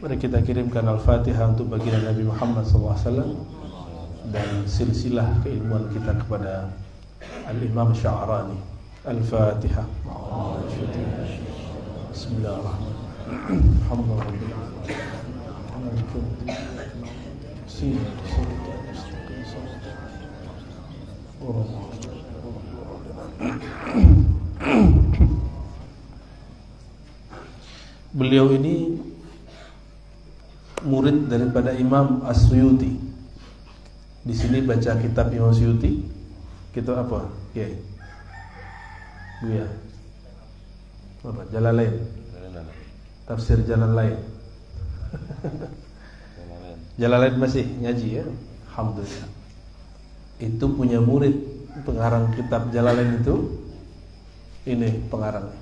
Mari kita kirimkan Al-Fatihah untuk baginda Nabi Muhammad SAW dan silsilah keilmuan kita kepada Al-Imam Sya'rani. Al-Fatihah. Bismillahirrahmanirrahim. Beliau ini murid daripada Imam As-Suyuti. Di sini baca kitab Imam Suyuti. Kitab apa? Kiai. Buya. Apa? Jalalain. Tafsir Jalalain. Jalalain masih ngaji ya? Alhamdulillah. Itu punya murid pengarang kitab Jalalain itu. Ini pengarangnya.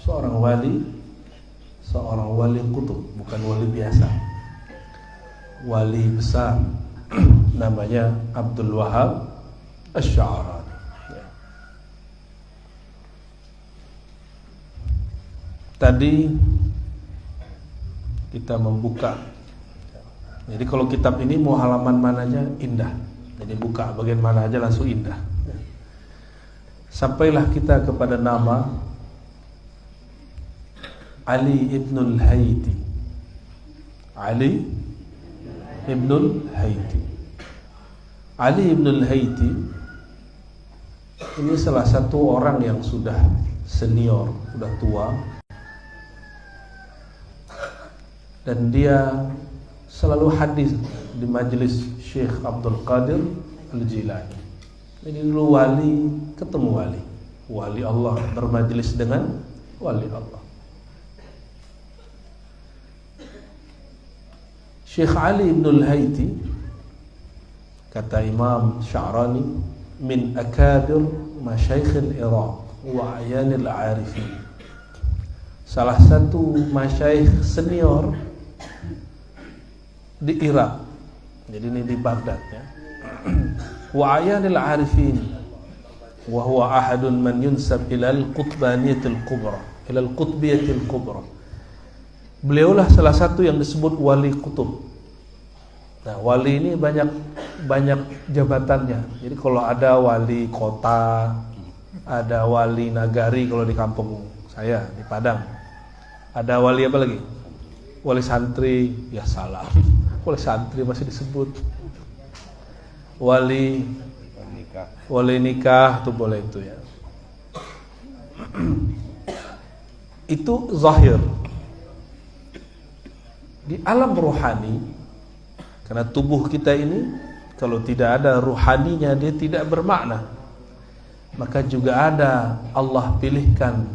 Seorang wali kutub, bukan wali biasa. Wali besar namanya Abdul Wahab Asy-Sya'rani. Tadi kita membuka. Jadi kalau kitab ini mau halaman mananya indah. Jadi buka bagian mana aja langsung indah. Sampailah kita kepada nama Ali Ibnul Haiti. Ali Ibnul Haiti. Ali Ibnul Haiti ini salah satu orang yang sudah senior, sudah tua, dan dia selalu hadis di majelis Syekh Abdul Qadir Al-Jilani. Ini dulu wali ketemu wali Allah, bermajelis dengan wali Allah. Syekh Ali Ibnul Haiti, kata Imam Sya'rani, min akabir masyayikh al-Iraq wa ayan al-arifin. Salah satu masyayikh senior di Irak. Jadi ini di Baghdad ya. Wa ayan al-arifin wa huwa ahadun man yunsab ila al-qutbaniyatil kubra, ila al-qutbiyatil kubra. Beliaulah salah satu yang disebut wali kutub. Nah, wali ini banyak jabatannya. Jadi kalau ada wali kota, ada wali nagari kalau di kampung saya di Padang. Ada wali apa lagi? Wali santri, ya salah. Wali santri masih disebut. Wali nikah tuh boleh itu ya. Itu zahir. Di alam rohani, karena tubuh kita ini kalau tidak ada ruhaninya dia tidak bermakna. Maka juga ada Allah pilihkan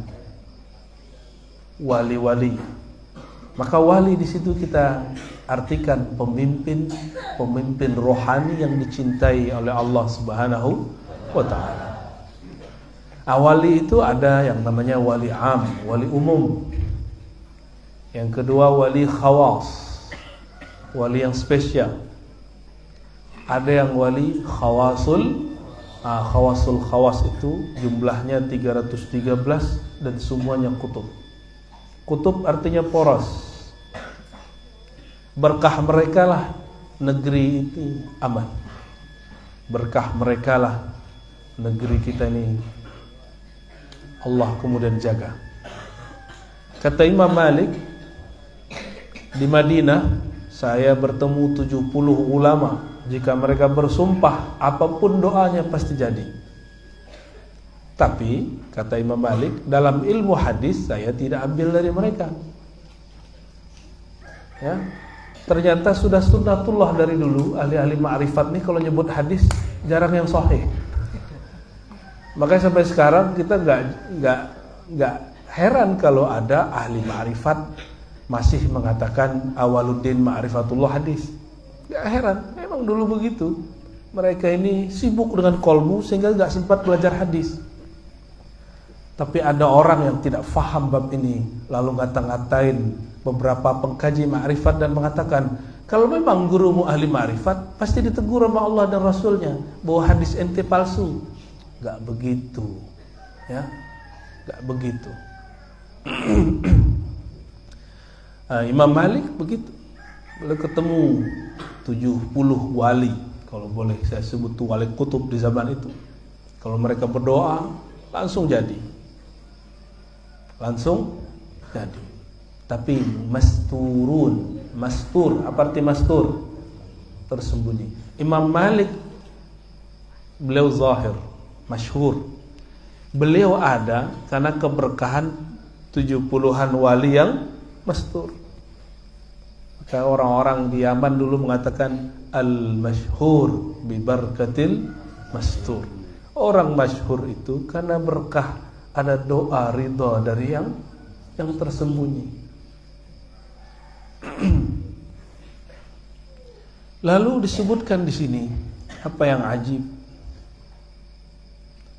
wali-wali. Maka wali di situ kita artikan pemimpin rohani yang dicintai oleh Allah Subhanahu wa taala. Wali itu ada yang namanya wali am, wali umum. Yang kedua wali khawas, wali yang spesial. Ada yang wali khawasul. Khawasul khawas itu jumlahnya 313 dan semuanya kutub. Kutub artinya poros. Berkah mereka lah negeri itu aman. Berkah mereka lah negeri kita ini Allah kemudian jaga. Kata Imam Malik, di Madinah saya bertemu 70 ulama. Jika mereka bersumpah, apapun doanya pasti jadi. Tapi kata Imam Malik, dalam ilmu hadis saya tidak ambil dari mereka. Ya, ternyata sudah sunnatullah dari dulu. Ahli-ahli ma'rifat nih kalau nyebut hadis jarang yang sahih. Makanya sampai sekarang kita nggak heran kalau ada ahli ma'rifat masih mengatakan awaluddin ma'rifatullah hadis. Gak heran, memang dulu begitu. Mereka ini sibuk dengan kolbu sehingga gak sempat belajar hadis. Tapi ada orang yang tidak faham bab ini, lalu ngata-ngatain beberapa pengkaji ma'rifat dan mengatakan, kalau memang gurumu ahli ma'rifat, pasti ditegur sama Allah dan Rasulnya bahwa hadis ente palsu. Gak begitu, ya, gak begitu. Imam Malik begitu. Beliau ketemu 70 wali, kalau boleh saya sebut tuh wali kutub di zaman itu. Kalau mereka berdoa langsung jadi. Tapi mastur, apa arti mastur? Tersembunyi. Imam Malik beliau zahir, masyhur. Beliau ada karena keberkahan 70-an wali yang mastur. Maka orang-orang di Yaman dulu mengatakan al-masyhur bi barakatil mastur. Orang masyhur itu karena berkah ada doa ridha dari yang tersembunyi. Lalu disebutkan di sini apa yang ajib.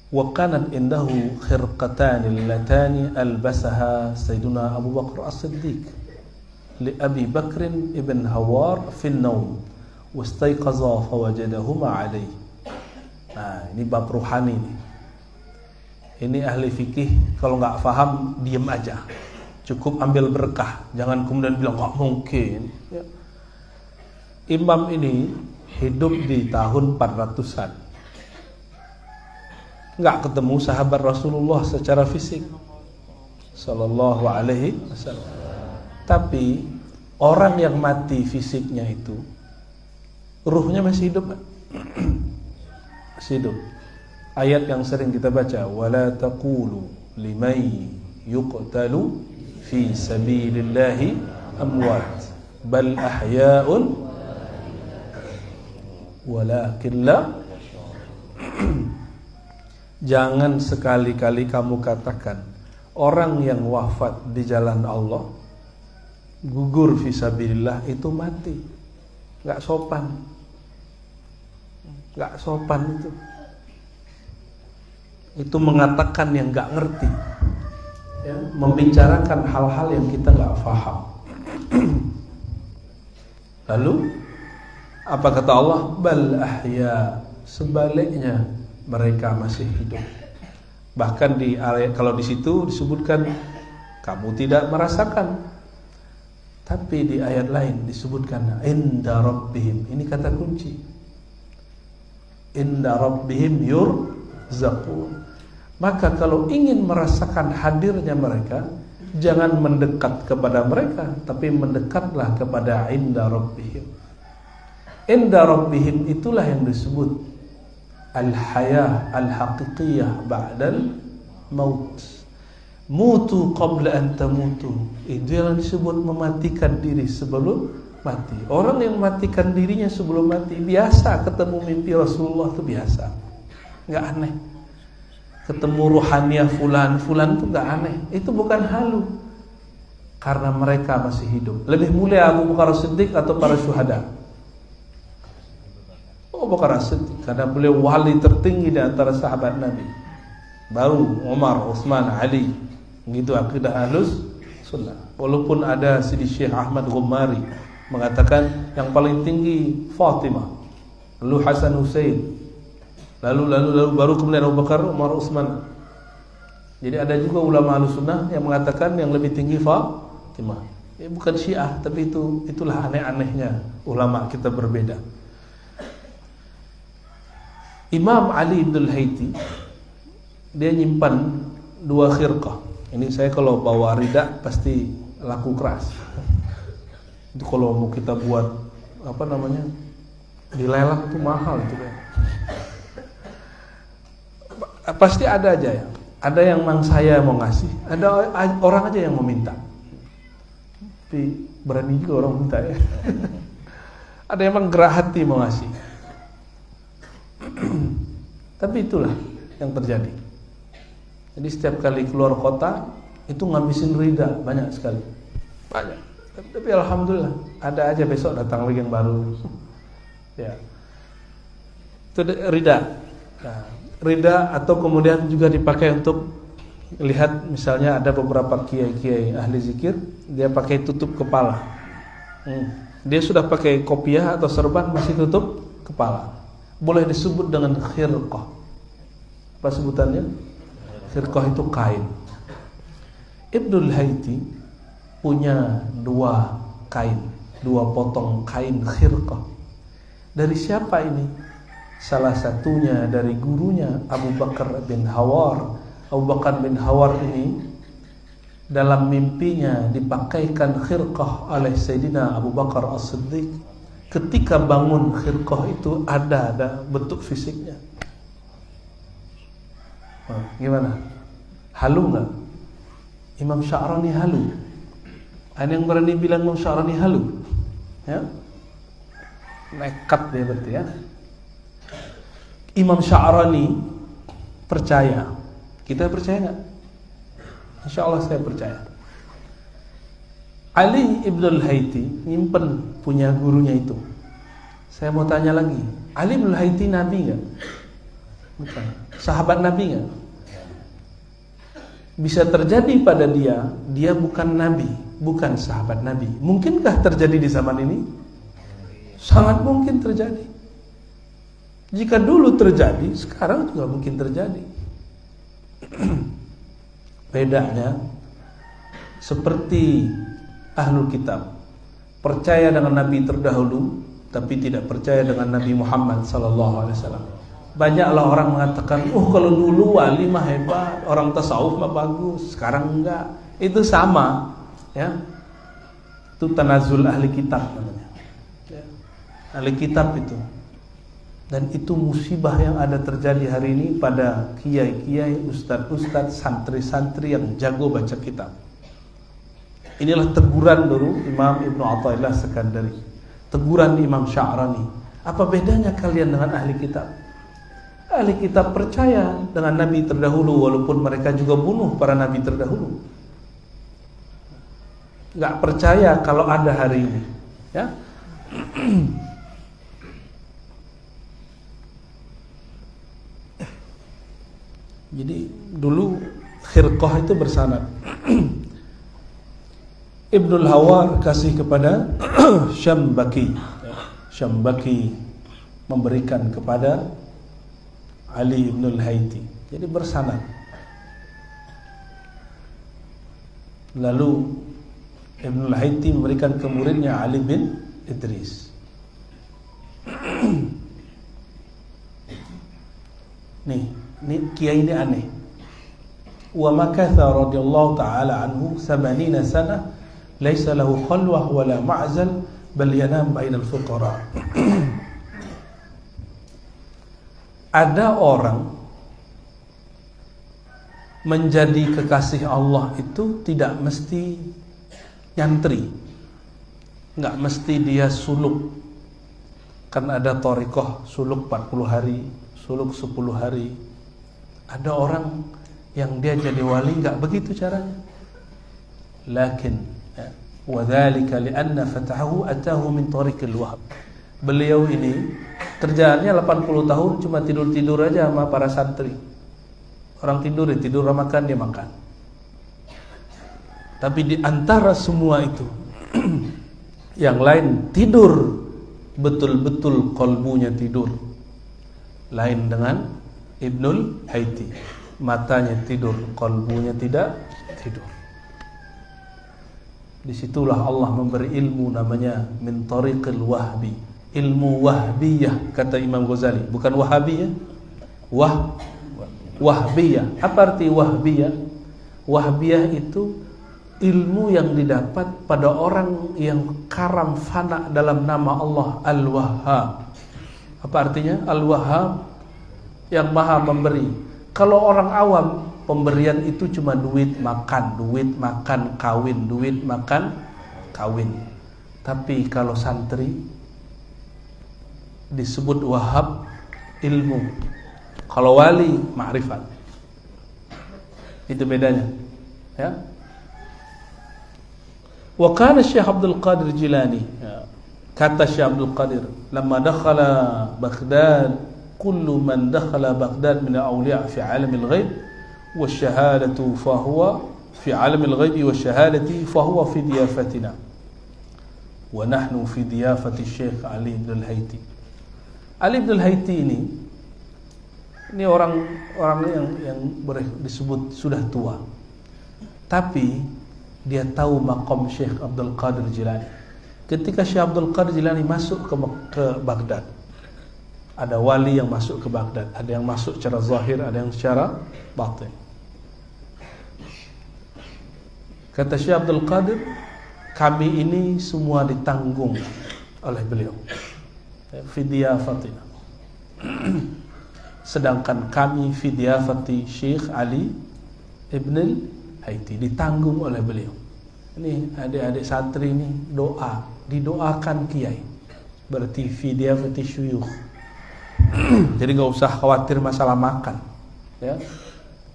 Wa kanat indahu khirqatan allatani albasaha Sayyiduna Abu Bakar As-Siddiq li Abi Bakr ibn Hawar fi an-nawm wastayqaza fawajadahuma alayhi. Nah, ini bab ruhani nih. Ini ahli fikih kalau nggak paham diam aja. Cukup ambil berkah, jangan kemudian bilang nggak mungkin. Ya. Imam ini hidup di tahun 400-an. Nggak ketemu sahabat Rasulullah secara fisik, sallallahu alaihi wasallam. Tapi orang yang mati fisiknya itu, ruhnya masih hidup. Masih hidup. Ayat yang sering kita baca, wala taqulu liman yuqtalu fi sabilillahi amwat bal ahya'un walakin la. Jangan sekali-kali kamu katakan orang yang wafat di jalan Allah, gugur fi sabilillah, itu mati. Enggak sopan. Enggak sopan itu. Itu mengatakan yang enggak ngerti. Ya, membicarakan hal-hal yang kita enggak paham. Lalu apa kata Allah? Bal ahya, sebaliknya mereka masih hidup. Bahkan di ayat, kalau di situ disebutkan kamu tidak merasakan. Tapi di ayat lain disebutkan inda rabbihim. Ini kata kunci. Inda rabbihim yurzaqun. Maka kalau ingin merasakan hadirnya mereka, jangan mendekat kepada mereka, tapi mendekatlah kepada inda rabbihim. Inda rabbihim itulah yang disebut al-hayah al-haqiqiyah ba'dal maut. Mutu qabla an tamutu. Itu yang disebut mematikan diri sebelum mati. Orang yang matikan dirinya sebelum mati biasa. Ketemu mimpi Rasulullah itu biasa, enggak aneh. Ketemu ruhaniah fulan itu enggak aneh. Itu bukan halu. Karena mereka masih hidup. Lebih mulia Abu Bakar As-Siddiq atau para syuhada? Abu Bakar As-Siddiq, karena beliau wali tertinggi di antara sahabat Nabi. Baru Umar, Utsman, Ali. Begitu akidah Ahlus Sunnah. Walaupun ada Sidi Syekh Ahmad Ghumari mengatakan yang paling tinggi Fatimah, lalu Hasan Hussein, lalu baru kemudian Abu Bakar, Umar, Utsman. Jadi ada juga ulama Ahlus Sunnah yang mengatakan yang lebih tinggi Fatimah. Bukan Syiah, tapi itulah aneh-anehnya ulama kita berbeda. Imam Ali Ibn Al-Haythi dia nyimpan 2 khirqah. Ini saya kalau bawa rida pasti laku keras. Itu kalau mau kita buat apa namanya dilelang tuh mahal itu kan. Pasti ada aja ya. Ada yang mang saya mau ngasih, ada orang aja yang mau minta. Tapi berani juga orang minta ya. Ada yang emang gerah hati mau ngasih. Tapi itulah yang terjadi. Jadi setiap kali keluar kota itu ngabisin rida banyak sekali. Banyak. Tapi alhamdulillah ada aja besok datang lagi yang baru. Ya. Itu rida. Nah, rida atau kemudian juga dipakai untuk lihat misalnya ada beberapa kiai-kiai ahli zikir, dia pakai tutup kepala. Dia sudah pakai kopiah atau serban masih tutup kepala. Boleh disebut dengan khirqah. Apa sebutannya? Khirqah itu kain. Ibnul Haythi punya 2 kain. 2 potong kain khirqah. Dari siapa ini? Salah satunya dari gurunya Abu Bakar bin Hawar. Abu Bakar bin Hawar ini dalam mimpinya dipakaikan khirqah oleh Sayyidina Abu Bakar As-Siddiq. Ketika bangun khirqah itu ada bentuk fisiknya. Gimana? Halu nggak? Imam Sya'rani halu. Ada yang berani bilang Imam Sya'rani halu? Ya? Nekat dia berarti ya. Imam Sya'rani percaya. Kita percaya nggak? Insya Allah saya percaya. Ali ibn al-Haythi nyimpen punya gurunya itu. Saya mau tanya lagi, Ali ibn al-Haythi Nabi nggak? Bukan. Sahabat Nabi nggak? Bisa terjadi pada dia bukan Nabi, bukan sahabat Nabi. Mungkinkah terjadi di zaman ini? Sangat mungkin terjadi. Jika dulu terjadi, sekarang juga mungkin terjadi. Bedanya seperti ahlul kitab, percaya dengan Nabi terdahulu, tapi tidak percaya dengan Nabi Muhammad SAW. Banyaklah orang mengatakan, kalau dulu wali mah hebat, orang tasawuf mah bagus, sekarang enggak. Itu sama, ya. Itu tanazul ahli kitab namanya. Ya. Ahli kitab itu. Dan itu musibah yang ada terjadi hari ini pada kiai-kiai, ustadz-ustadz, santri-santri yang jago baca kitab. Inilah teguran dulu Imam Ibnu Athaillah Sekandari. Teguran Imam Sya'rani. Apa bedanya kalian dengan ahli kitab? Ahli kitab percaya dengan nabi terdahulu, walaupun mereka juga bunuh para nabi terdahulu. Gak percaya kalau ada hari ini, ya. Jadi dulu khirqah itu bersanad. Ibnul Hawar kasih kepada Syambaki. Syambaki memberikan kepada Ali ibn al-Haythi. Jadi bersanad. Lalu Ibn al-Haythi memberikan ke muridnya Ali bin Idris. Nih kiai ini aneh. Wa makatha radhiyallahu ta'ala anhu 80 sana laysa lahu khalwah wala ma'zal bal yanam bainal fuqara. Ada orang menjadi kekasih Allah itu tidak mesti nyantri, nggak mesti dia suluk. Kan ada thariqah suluk 40 hari, suluk 10 hari. Ada orang yang dia jadi wali nggak begitu caranya. Lakin wa dzalika li'anna fatahu atahu min tariqil wahab. Beliau ini kerjaannya 80 tahun cuma tidur-tidur aja sama para santri. Orang tidur ya tidur, orang makan dia makan. Tapi di antara semua itu yang lain tidur, betul-betul qalbunya tidur. Lain dengan Ibnul Haythi, matanya tidur, qalbunya tidak tidur. Disitulah Allah memberi ilmu namanya min tariqil wahbi. Ilmu wahbiyah kata Imam Ghazali, bukan wahabiyah. Wahbiyah. Apa arti wahbiyah? Wahbiyah itu ilmu yang didapat pada orang yang karam fana dalam nama Allah Al-Wahhab. Apa artinya? Al-Wahhab yang maha memberi. Kalau orang awam, pemberian itu cuma duit makan, kawin, duit makan, kawin. Tapi kalau santri disebut wahab, ilmu. Kalau wali, ma'rifat. Itu bedanya, ya. Wa kana Syekh Abdul Qadir Jilani, ya. Kata Syekh Abdul Qadir, "Lamma dakhala Baghdad, kullu man dakhala Baghdad min al-awliya fi 'alam al-ghaib wa ash-shahadatu fa huwa fi 'alam al-ghaib wa ash-shahadati fa huwa fi diyafatina. Wa nahnu fi diyafati Syekh Ali ibn al-Haythi." Ali ibn al-Haythi ini orang yang boleh disebut sudah tua. Tapi dia tahu maqam Syekh Abdul Qadir Jilani. ketika Syekh Abdul Qadir Jilani masuk ke Baghdad. Ada wali yang masuk ke Baghdad, ada yang masuk secara zahir, ada yang secara batin. Kata Syekh Abdul Qadir, kami ini semua ditanggung oleh beliau, fidiyafatina. Sedangkan kami fidiyafati Syekh Ali Ibn al-Haiti, ditanggung oleh beliau. Ini adik-adik santri ini didoakan kiai, berarti fidiyafati syuyukh. Jadi gak usah khawatir masalah makan, ya.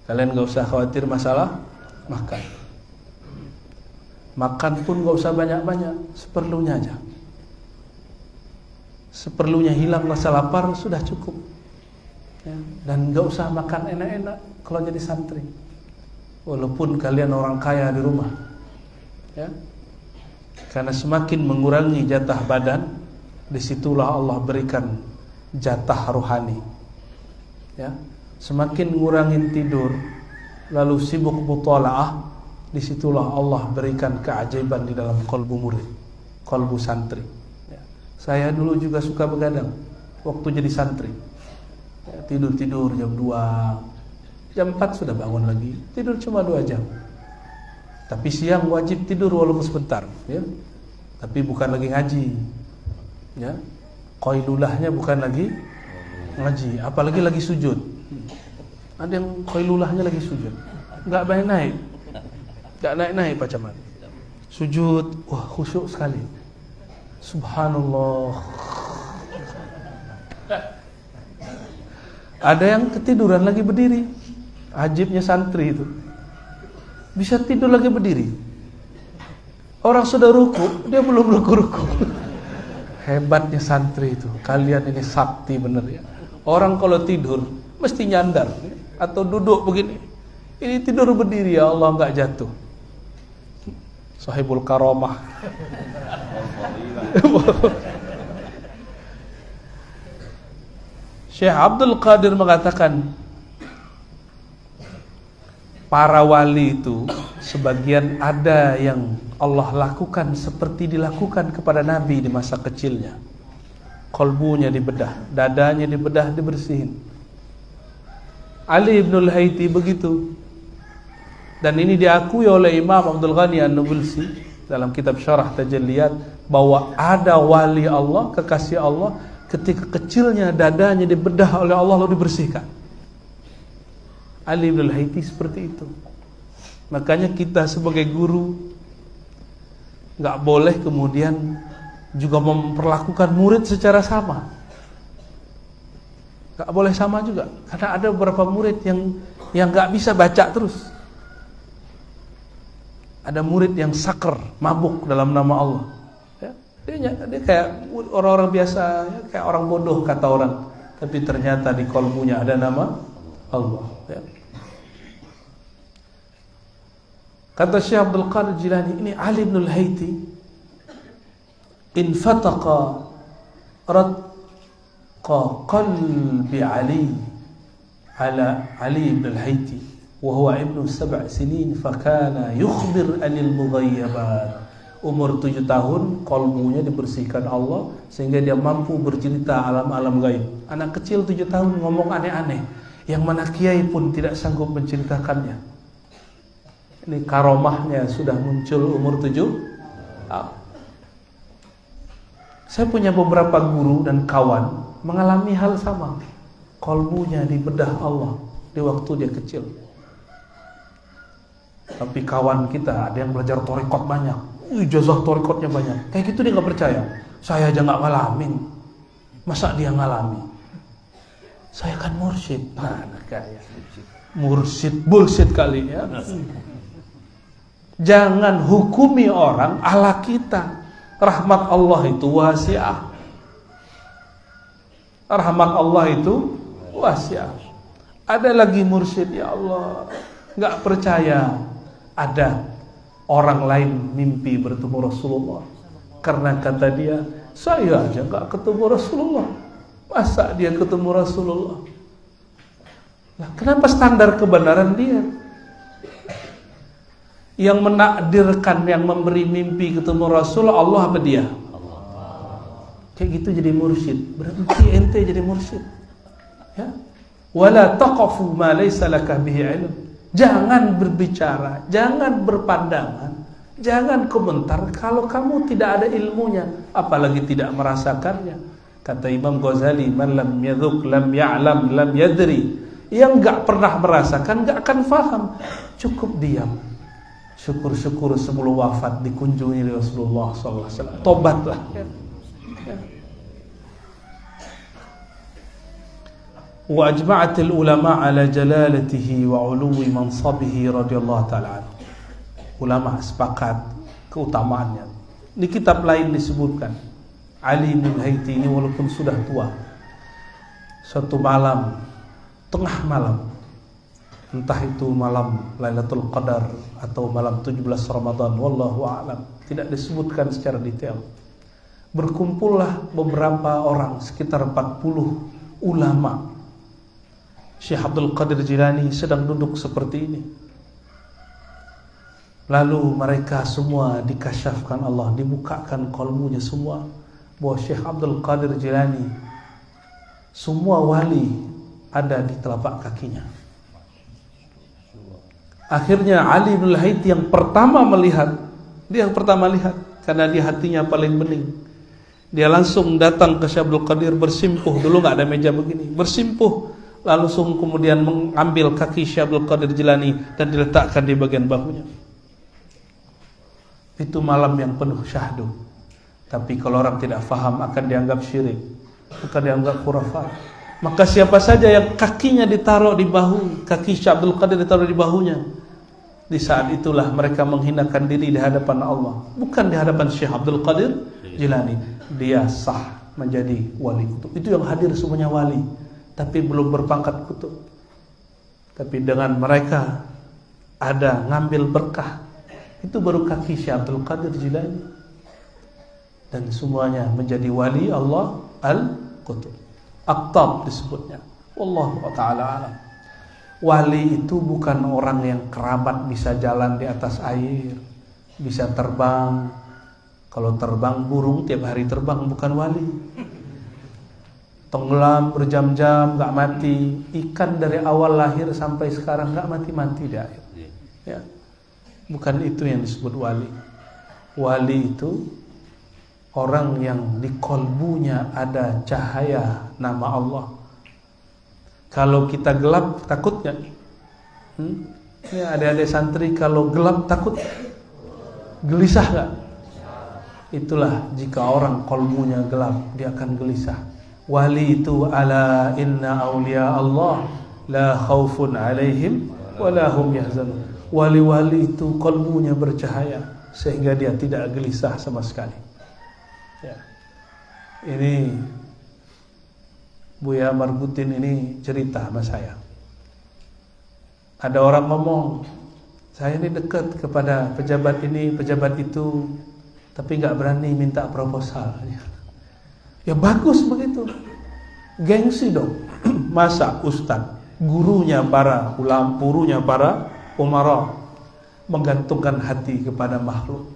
Kalian gak usah khawatir masalah makan. Makan pun gak usah banyak-banyak, seperlunya aja. Seperlunya, hilang rasa lapar sudah cukup, ya. Dan gak usah makan enak-enak kalau jadi santri, walaupun kalian orang kaya di rumah, ya. Karena semakin mengurangi jatah badan, disitulah Allah berikan jatah rohani, ya. Semakin ngurangin tidur, lalu sibuk mutalaah, disitulah Allah berikan keajaiban di dalam kalbu murid, kalbu santri, ya. Saya dulu juga suka begadang waktu jadi santri, ya, tidur jam 2, jam 4 sudah bangun lagi, tidur cuma 2 jam. Tapi siang wajib tidur walaupun sebentar, ya. Tapi bukan lagi ngaji, ya. Qailulahnya bukan lagi ngaji, apalagi lagi sujud. Ada yang qailulahnya lagi sujud, nggak naik, nggak naik Pak Camat. Sujud, wah khusyuk sekali. Subhanallah. Ada yang ketiduran lagi berdiri. Ajibnya santri itu, bisa tidur lagi berdiri. Orang sudah ruku, dia belum ruku. Hebatnya santri itu. Kalian ini sakti bener, ya. Orang kalau tidur mesti nyandar, ya, atau duduk begini. Ini tidur berdiri, ya Allah, enggak jatuh. Sahibul karamah. Syekh Abdul Qadir mengatakan, para wali itu sebagian ada yang Allah lakukan seperti dilakukan kepada Nabi di masa kecilnya. Kolbunya dibedah, dadanya dibedah, dibersihin. Ali Ibn al-Haiti begitu. Dan ini diakui oleh Imam Abdul Ghani An-Nabulsi dalam kitab Syarah Tajalliyat, bahwa ada wali Allah, kekasih Allah, ketika kecilnya dadanya dibedah oleh Allah lalu dibersihkan. Ali Ibn al-Haiti seperti itu. Makanya kita sebagai guru nggak boleh kemudian juga memperlakukan murid secara sama. Nggak boleh sama juga, karena ada beberapa murid yang nggak bisa baca terus. Ada murid yang saker, mabuk dalam nama Allah, ya. Dia kayak orang-orang biasa, ya, kayak orang bodoh kata orang, tapi ternyata di kolbunya ada nama Allah, ya. Kata Syekh Abdul Qadir Jilani, ini Ali Ibn al-Haiti infataqa ratqa qalbi Ali Ibn al-Haiti wa huwa ibnu 7 sinin fakana yukhbir anil mughayyabat. Umur 7 tahun kolbunya dibersihkan Allah sehingga dia mampu bercerita alam-alam gaib. Anak kecil 7 tahun ngomong aneh-aneh yang mana kiai pun tidak sanggup menceritakannya. Ini karomahnya sudah muncul umur 7 tahun. Saya punya beberapa guru dan kawan mengalami hal sama. Kolbunya dibedah Allah di waktu dia kecil. Tapi kawan kita ada yang belajar thariqat banyak, ijazah thariqatnya banyak. Kayak gitu dia gak percaya. Saya aja gak ngalamin, masa dia ngalami? Saya kan mursyid. Mana kayak mursyid bullshit kali, ya. Jangan hukumi orang ala kita. Rahmat Allah itu wasi'ah. Rahmat Allah itu wasi'ah. Ada lagi mursyid, ya Allah, nggak percaya ada orang lain mimpi bertemu Rasulullah. Karena kata dia, saya aja nggak ketemu Rasulullah, masa dia ketemu Rasulullah? Nah, kenapa standar kebenaran dia? Yang menakdirkan, yang memberi mimpi ketemu Rasul Allah apa dia? Kayak gitu jadi mursyid. Berhenti ente jadi mursyid. Ya. Wala taqafu ma laysa laka bihi ilm. Jangan berbicara, jangan berpandangan, jangan komentar kalau kamu tidak ada ilmunya, apalagi tidak merasakannya. Kata Imam Ghazali, man lam yadhuk lam ya'lam lam yadri. Yang enggak pernah merasakan enggak akan faham. Cukup diam. Syukur-syukur sebelum wafat dikunjungi Rasulullah sallallahu alaihi wasallam. Tobatlah. Wa ajma'atil ulama ala jalalatihi wa uluwi mansabihi radhiyallahu ta'ala anhu. Ulama sepakat keutamaannya. Di kitab lain disebutkan Ali bin Haiti ini walaupun sudah tua, suatu malam, tengah malam, entah itu malam Lailatul Qadar atau malam 17 Ramadan, wallahu a'lam, tidak disebutkan secara detail. Berkumpullah beberapa orang, sekitar 40 ulama. Syekh Abdul Qadir Jilani sedang duduk seperti ini. Lalu mereka semua dikasyafkan Allah, dibukakan qalbunya semua, bahwa Syekh Abdul Qadir Jilani semua wali ada di telapak kakinya. Akhirnya Ali bin Haiti yang pertama melihat, dia yang pertama lihat karena dia hatinya paling bening. Dia langsung datang ke Syekh Abdul Qadir bersimpuh, dulu nggak ada meja begini, bersimpuh. Langsung kemudian mengambil kaki Syekh Abdul Qadir Jilani dan diletakkan di bagian bahunya. Itu malam yang penuh syahdu. Tapi kalau orang tidak faham akan dianggap syirik, akan dianggap khurafat. Maka siapa saja yang kakinya ditaruh di bahu, kaki Syekh Abdul Qadir ditaruh di bahunya, di saat itulah mereka menghinakan diri di hadapan Allah, bukan di hadapan Syekh Abdul Qadir Jilani. Dia sah menjadi wali kutub. Itu yang hadir semuanya wali, tapi belum berpangkat kutub. Tapi dengan mereka ada ngambil berkah, itu baru kaki Syekh Abdul Qadir Jilani. Dan semuanya menjadi wali Allah al-Qutub. Aqtab disebutnya. Wallahu ta'ala alam. Wali itu bukan orang yang keramat bisa jalan di atas air, bisa terbang. Kalau terbang burung tiap hari terbang, bukan wali. Tenggelam berjam-jam gak mati. Ikan dari awal lahir sampai sekarang gak mati-mati di air. Ya. Bukan itu yang disebut wali. Wali itu orang yang di kolbunya ada cahaya nama Allah. Kalau kita gelap takut gak? Ya, adik-adik santri kalau gelap takut? Gelisah gak? Itulah jika orang kolbunya gelap, dia akan gelisah. Wali itu ala inna awliya Allah la khawfun alaihim wa la hum yahzanun. Wali-wali itu kolbunya bercahaya sehingga dia tidak gelisah sama sekali. Ya. Ini Buya Marbutin ini cerita sama saya. Ada orang ngomong, saya ini dekat kepada pejabat ini, pejabat itu, tapi gak berani minta proposal. Ya bagus begitu, gengsi dong. Masa ustaz, gurunya para ulama, gurunya para umara menggantungkan hati kepada makhluk.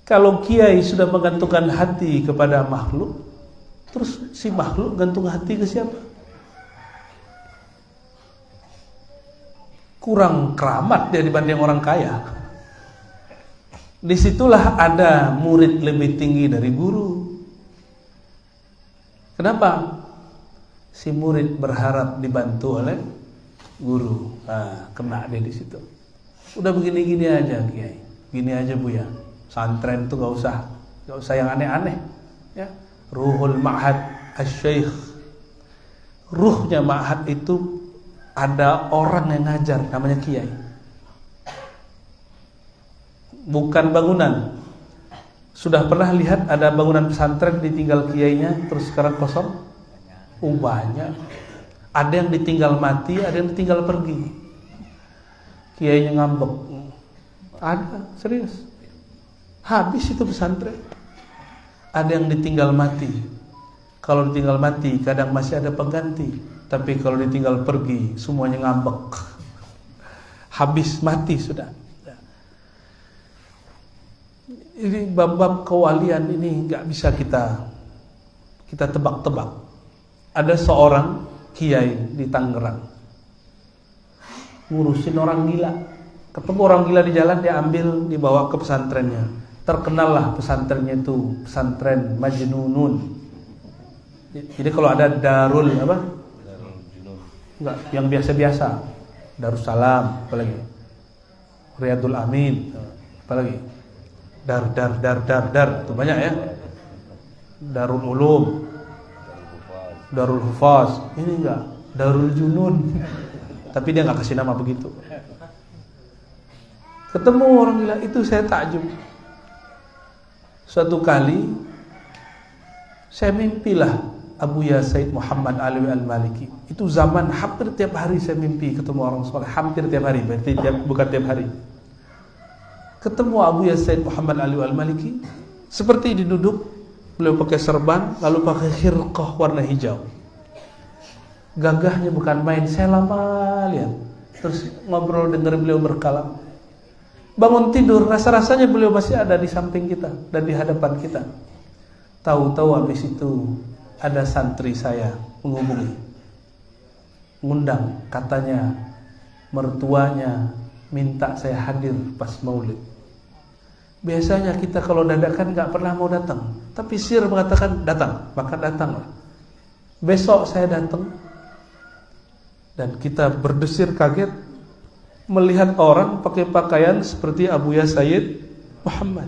Kalau kiai sudah menggantungkan hati kepada makhluk, terus si makhluk gantung hati ke siapa? Kurang keramat dia dibanding orang kaya. Disitulah ada murid lebih tinggi dari guru. Kenapa? Si murid berharap dibantu oleh guru. Nah, kena dia di situ. Udah begini-gini aja kiai, gini aja Buya. Santren itu gak usah yang aneh-aneh. Ya, Ruhul Ma'had Asy-Syaikh. Ruhnya Ma'had itu ada orang yang ngajar, namanya kiai. Bukan bangunan. Sudah pernah lihat ada bangunan pesantren ditinggal kiainya terus sekarang kosong? Banyak. Ada yang ditinggal mati, ada yang ditinggal pergi. Kiainya ngambek. Ada, serius. Habis itu pesantren. Ada yang ditinggal mati. Kalau ditinggal mati kadang masih ada pengganti, tapi kalau ditinggal pergi semuanya ngambek. Habis mati sudah. Ini bab-bab kewalian ini nggak bisa kita tebak-tebak. Ada seorang kiai di Tangerang ngurusin orang gila. Ketemu orang gila di jalan, dia ambil, dibawa ke pesantrennya. Terkenal lah pesantrennya itu pesantren Majnunun. Jadi kalau ada Darul apa? Enggak, yang biasa-biasa. Darussalam, apalagi Riyadul Amin, apalagi dar itu banyak ya. Darul Ulum, Darul Hufaz. Ini enggak, Darul Junun. Tapi dia enggak kasih nama begitu. Ketemu orang gila itu, saya takjub. Suatu kali saya mimpilah Abuya Said Muhammad Alwi Al-Maliki. Itu zaman hampir tiap hari saya mimpi ketemu orang soleh, hampir tiap hari, berarti bukan tiap hari. Ketemu Abuya Said Muhammad Alwi Al-Maliki, seperti duduk, beliau pakai serban, lalu pakai khirqah warna hijau. Gagahnya bukan main, saya lama lihat. Terus ngobrol, dengar beliau berkalam. Bangun tidur, rasa-rasanya beliau masih ada di samping kita dan di hadapan kita. Tahu-tahu habis itu ada santri saya menghubungi, ngundang, katanya mertuanya minta saya hadir pas maulid. Biasanya kita kalau dadakan gak pernah mau datang, tapi Sir mengatakan datang, maka datanglah. Besok saya datang dan kita berdesir kaget melihat orang pakai pakaian seperti Abuya Sayyid Muhammad.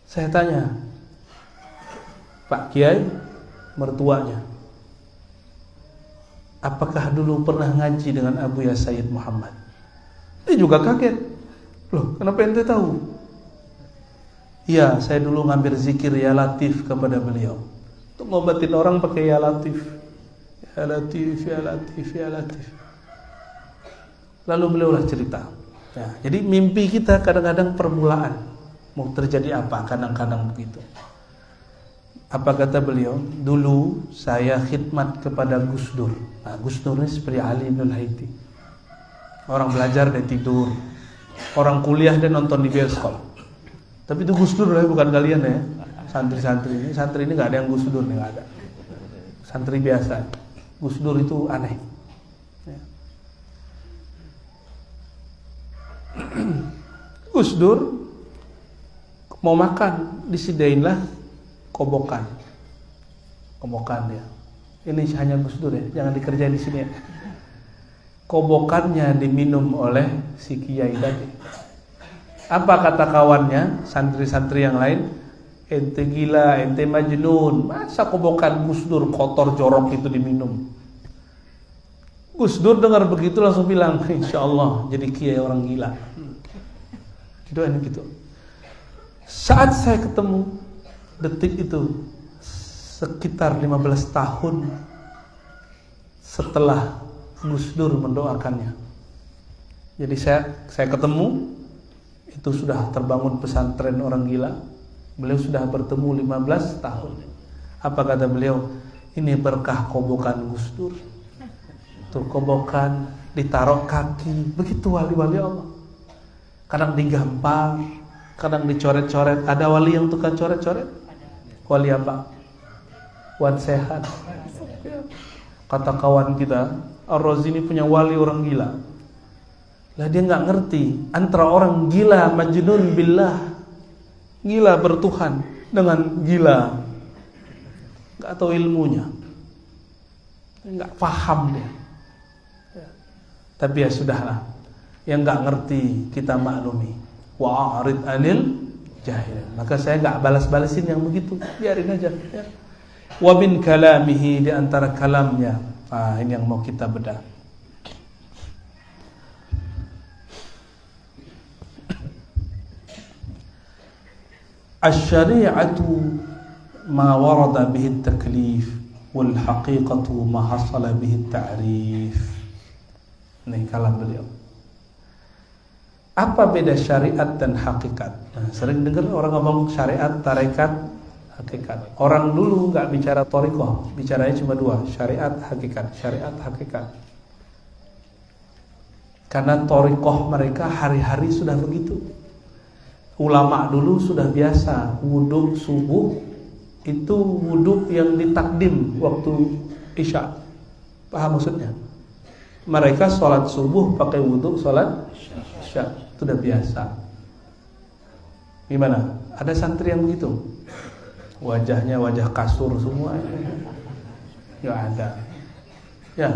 Saya tanya, Pak Kiai, mertuanya, apakah dulu pernah ngaji dengan Abuya Sayyid Muhammad? Dia juga kaget. Loh, kenapa ente tahu? Iya, saya dulu ngambil zikir Ya Latif kepada beliau. Untuk ngobatin orang pakai Ya Latif. Ya Latif, Ya Latif, Ya Latif. Lalu beliau lah cerita. Ya, jadi mimpi kita kadang-kadang permulaan. Mau terjadi apa? Kadang-kadang begitu. Apa kata beliau? Dulu saya khidmat kepada Gus Dur. Nah, Gus Dur ini seperti Ali bin Al-Haiti. Orang belajar dan tidur, orang kuliah dan nonton di bioskop. Tapi itu Gus Dur, bukan kalian ya. Santri-santri ini nggak ada yang Gus Dur nih, nggak ada. Santri biasa. Gus Dur itu aneh. Ya. Gus Dur mau makan, disediainlah kobokan dia. Ini hanya Gus Dur ya, jangan dikerjain di sini ya. Kobokannya diminum oleh si kiai tadi. Apa kata kawannya, santri-santri yang lain? Ente gila, ente majnun. Masa kobokan Gus Dur kotor jorok itu diminum? Gus Dur dengar begitu langsung bilang, insya Allah jadi kiai orang gila. Gitu. Saat saya ketemu detik itu sekitar 15 tahun setelah Gus Dur mendoakannya. Jadi saya ketemu, itu sudah terbangun pesantren orang gila. Beliau sudah bertemu 15 tahun. Apa kata beliau? Ini berkah kobokan Gus Dur. Tuh kobokan ditaruh kaki, begitu wali-wali Allah. Kadang digampar, kadang dicoret-coret. Ada wali yang tukang coret-coret? Wali apa? Wan Sehat. Kata kawan kita, Ar-Razi ini punya wali orang gila. Lah dia nggak ngerti antara orang gila majnun billah, gila bertuhan, dengan gila nggak tahu ilmunya, nggak paham dia. Tapi ya sudahlah, yang nggak ngerti kita maklumi. Wa'arid anil jahil. Maka saya nggak balas-balasin yang begitu, biarin aja. Ya. Wa min kalamihi, di antara kalamnya. Ini yang mau kita bedah. Asy-syari'atu ma warada bihi at-taklif wal haqiqatu ma hasala bihi at-ta'rif. Ini kalam beliau. Apa beda syariat dan hakikat? Nah, sering dengar orang ngomong syariat, tarekat, hakikat. Orang dulu nggak bicara thariqah, bicaranya cuma dua, syariat, hakikat, syariat, hakikat. Karena thariqah mereka hari-hari sudah begitu. ulama dulu sudah biasa wudhu subuh itu wudhu yang ditakdim waktu isya. Paham maksudnya? Mereka sholat subuh pakai wudhu sholat isya, itu udah biasa. Gimana? Ada santri yang begitu? Wajahnya wajah kasur semua. Ya ada. Ya,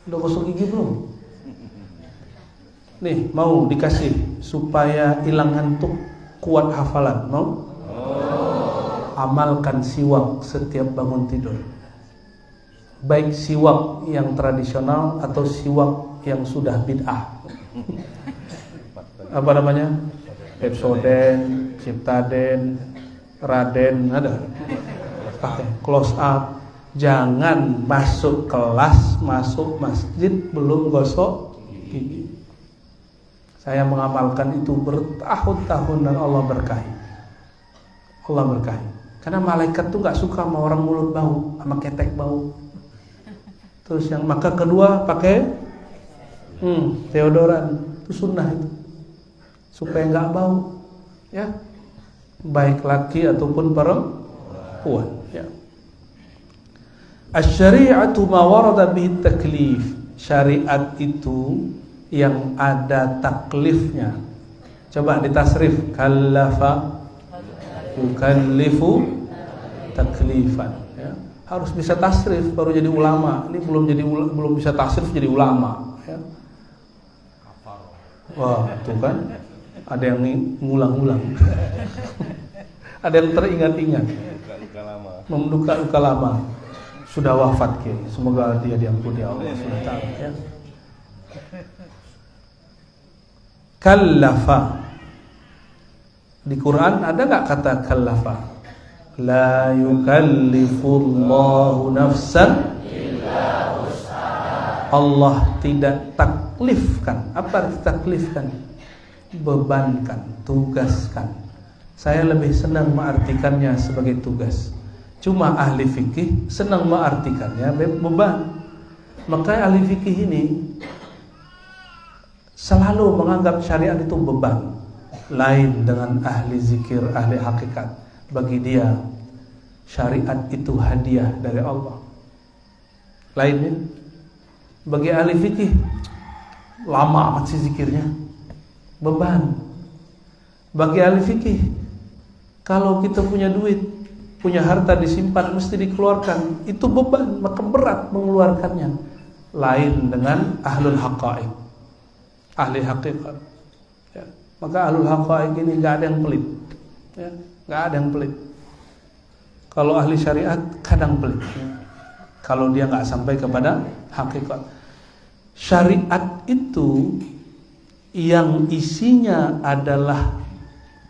udah gosok gigi belum? Nih, mau dikasih supaya hilang ngantuk, kuat hafalan, mau? Amalkan siwak setiap bangun tidur. Baik siwak yang tradisional atau siwak yang sudah bid'ah. Apa namanya? Pepsodent, Ciptaden, Raden, ada. Pakai close up. Jangan masuk kelas, masuk masjid belum gosok gigi. Saya mengamalkan itu bertahun-tahun dan Allah berkahi. Allah berkahi. Karena malaikat tuh gak suka sama orang mulut bau, sama ketek bau. Terus yang maka kedua pakai deodoran, itu sunnah itu. Supaya gak bau. Ya. Baik laki ataupun perempuan, ya. Asy-syari'atu ma warada bihi taklif. Syariat itu yang ada taklifnya. Coba ditasrif, kallafa yukallifu taklifan, ya. Harus bisa tasrif baru jadi ulama. Ini belum bisa tasrif jadi ulama, ya. Wah, tuh kan ada yang ngulang-ngulang. Ada yang teringat-ingat. Memduka luka lama. Sudah wafat Kiai, semoga dia diampuni Allah Subhanahu wa taala, ya. Kallafa. Di Quran ada enggak kata kallafa? La yukallifullahu nafsan illa wus'aha. Allah tidak taklifkan. Apa arti taklifkan? Bebankan, tugaskan. Saya lebih senang mengartikannya sebagai tugas. Cuma ahli fikih senang mengartikannya beban. Maka ahli fikih ini selalu menganggap syariat itu beban. Lain dengan ahli zikir, ahli hakikat. Bagi dia syariat itu hadiah dari Allah. Lainnya bagi ahli fikih, lama amat sih zikirnya, beban. Bagi ahli fikih, kalau kita punya duit, punya harta disimpan mesti dikeluarkan, itu beban, maka berat mengeluarkannya. Lain dengan ahlul haqaiq, ahli hakikat, ya. Maka ahlul haqaiq ini gak ada yang pelit, ya. Gak ada yang pelit. Kalau ahli syariat kadang pelit, ya. Kalau dia gak sampai kepada hakikat. Syariat itu yang isinya adalah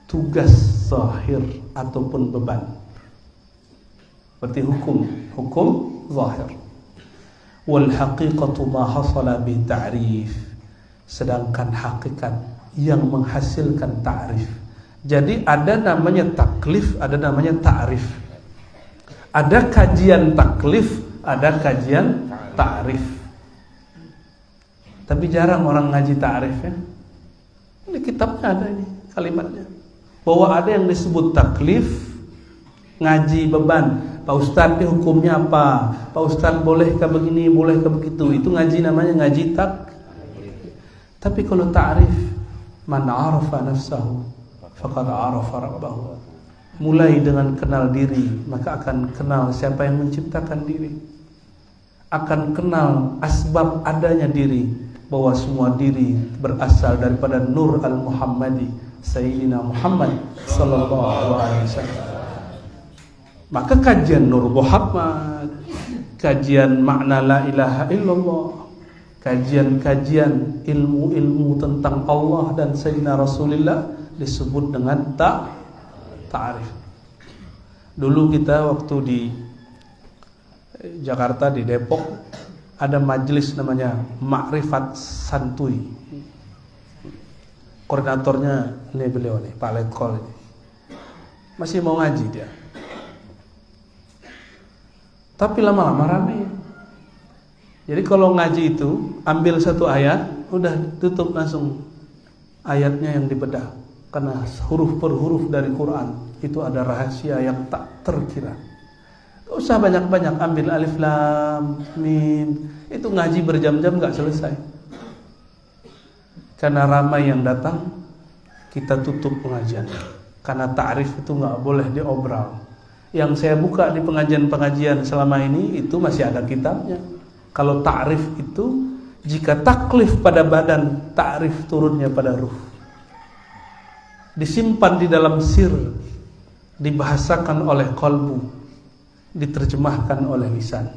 tugas zahir ataupun beban. Berarti hukum zahir. Wal haqiqatu ma hasala bi ta'rif. Sedangkan hakikat yang menghasilkan ta'rif. Jadi ada namanya taklif, ada namanya ta'rif. Ada kajian taklif, ada kajian ta'rif. Tapi jarang orang ngaji ta'rif, ya. Ini kitabnya ada ini kalimatnya. Bahwa ada yang disebut taklif, ngaji beban. Pak Ustadz ini hukumnya apa? Pak Ustadz bolehkah begini, bolehkah begitu? Itu ngaji namanya ngaji taklif. Tapi kalau ta'rif, man arafa nafsahu faqad arafa rabbahu. Mulai dengan kenal diri, maka akan kenal siapa yang menciptakan diri. Akan kenal asbab adanya diri, bahwa semua diri berasal daripada Nur al-Muhammadi, Sayyidina Muhammad sallallahu alaihi wasallam. Maka kajian Nur Muhammad, kajian makna la ilaha illallah, kajian-kajian ilmu-ilmu tentang Allah dan Sayyidina Rasulullah disebut dengan ta'arif. Dulu kita waktu di Jakarta, di Depok, ada majelis namanya Ma'rifat Santuy. Koordinatornya ini beliau nih, Pak Letkol ini. Masih mau ngaji dia. Tapi lama-lama ramai. Jadi kalau ngaji itu ambil satu ayat, udah tutup langsung ayatnya yang dibedah. Karena huruf per huruf dari Quran itu ada rahasia yang tak terkira. Gak usah banyak-banyak ambil alif lam mim, itu ngaji berjam-jam gak selesai. Karena ramai yang datang, kita tutup pengajian. Karena ta'rif itu gak boleh diobral. Yang saya buka di pengajian-pengajian selama ini itu masih ada kitabnya. Kalau ta'rif itu jika taklif pada badan, ta'rif turunnya pada ruh. Disimpan di dalam sir, dibahasakan oleh qalbu, diterjemahkan oleh lisan.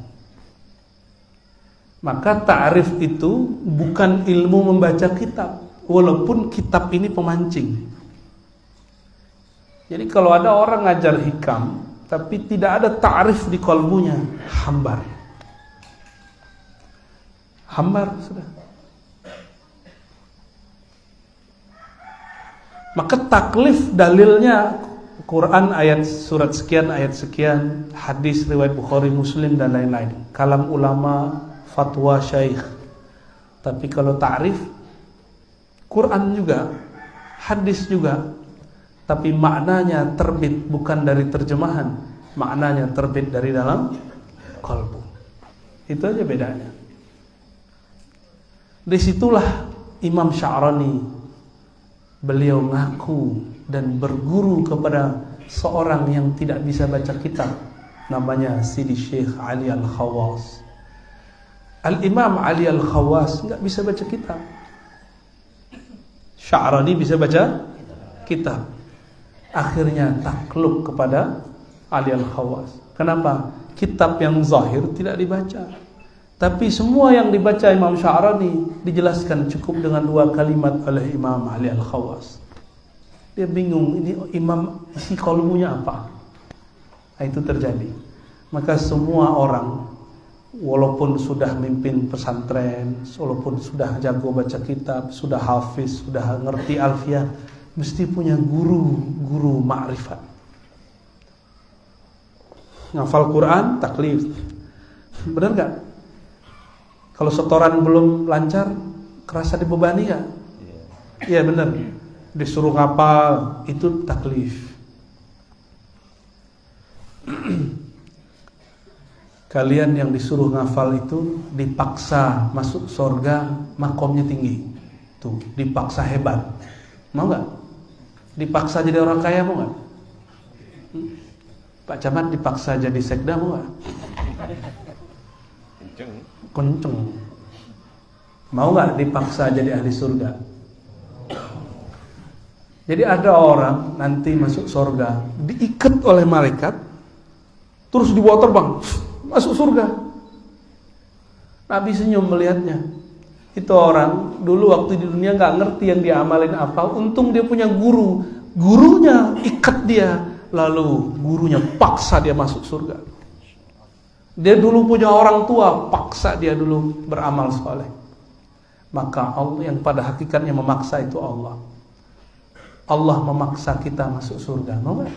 Maka ta'rif itu bukan ilmu membaca kitab, walaupun kitab ini pemancing. Jadi kalau ada orang ngajar hikam tapi tidak ada ta'rif di qalbunya, hambar. Hambar sudah. Maka taklif dalilnya Quran ayat surat sekian, ayat sekian, hadis riwayat Bukhari, Muslim dan lain-lain. Kalam ulama, fatwa syaikh. Tapi kalau ta'rif, Quran juga, hadis juga, tapi maknanya terbit bukan dari terjemahan, maknanya terbit dari dalam qalbu. Itu aja bedanya. Disitulah Imam Sya'rani, beliau ngaku dan berguru kepada seorang yang tidak bisa baca kitab, namanya Sidi Syekh Ali Al-Khawas. Al-Imam Ali Al-Khawas enggak bisa baca kitab. Sya'rani bisa baca kitab. Akhirnya takluk kepada Ali Al-Khawas. Kenapa? Kitab yang zahir tidak dibaca. Tapi semua yang dibaca Imam Sya'rani dijelaskan cukup dengan 2 kalimat oleh Imam Ali Al-Khawas. Dia bingung, ini imam isi qalbunya apa? Nah, itu terjadi. Maka semua orang, walaupun sudah mimpin pesantren, walaupun sudah jago baca kitab, sudah hafiz, sudah ngerti alfiah, mesti punya guru ma'rifat. Ngafal Quran, taklif. Benar gak? Kalau setoran belum lancar, kerasa dibebani gak? Iya benar. Disuruh ngapal, itu taklif. Kalian yang disuruh ngafal itu dipaksa masuk surga, makomnya tinggi. Tuh, dipaksa hebat. Mau gak? Dipaksa jadi orang kaya mau gak? Pak Camat dipaksa jadi sekda mau gak? Kenceng. Mau gak dipaksa jadi ahli surga? Jadi ada orang nanti masuk surga, diikat oleh malaikat, terus dibawa terbang, masuk surga. Nabi senyum melihatnya. Itu orang dulu waktu di dunia gak ngerti yang dia amalin apa. Untung dia punya guru, gurunya ikat dia, lalu gurunya paksa dia masuk surga. Dia dulu punya orang tua, paksa dia dulu beramal soleh. Maka Allah yang pada hakikatnya memaksa itu Allah. Allah memaksa kita masuk surga. Mau gak?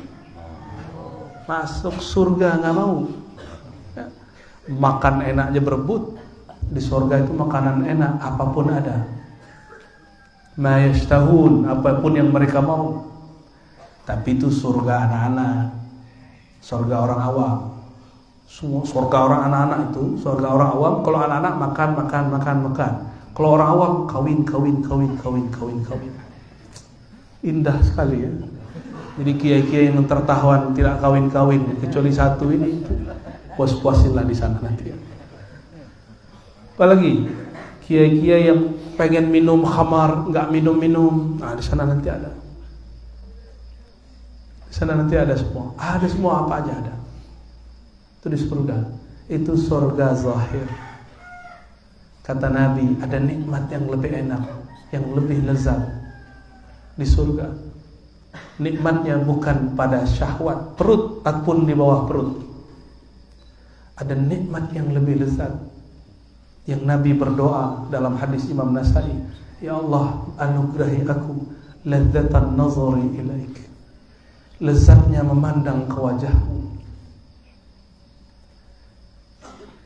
Masuk surga gak mau. Ya. Makan enaknya berebut. Di surga itu makanan enak, apapun ada. Ma yashtahun, apapun yang mereka mau. Tapi itu surga anak-anak, surga orang awam. Semua surga orang anak-anak itu, surga orang awam. Kalau anak-anak makan. Kalau orang awam kawin. Indah sekali ya. Jadi kiai-kiai yang tertawan tidak kawin-kawin, kecuali satu ini, puas-puasinlah di sana nanti ya. Apalagi kiai-kiai yang pengen minum khamar, nggak minum-minum, nah di sana nanti ada. Di sana nanti ada semua. Ada semua, apa aja ada. Itu di surga. Itu surga zahir. Kata Nabi, ada nikmat yang lebih enak, yang lebih lezat di surga. Nikmatnya bukan pada syahwat perut ataupun di bawah perut. Ada nikmat yang lebih lezat, yang Nabi berdoa dalam hadis Imam Nasai, ya Allah, anugerahi aku ladzatan nazari ilaik, lezatnya memandang ke wajahmu.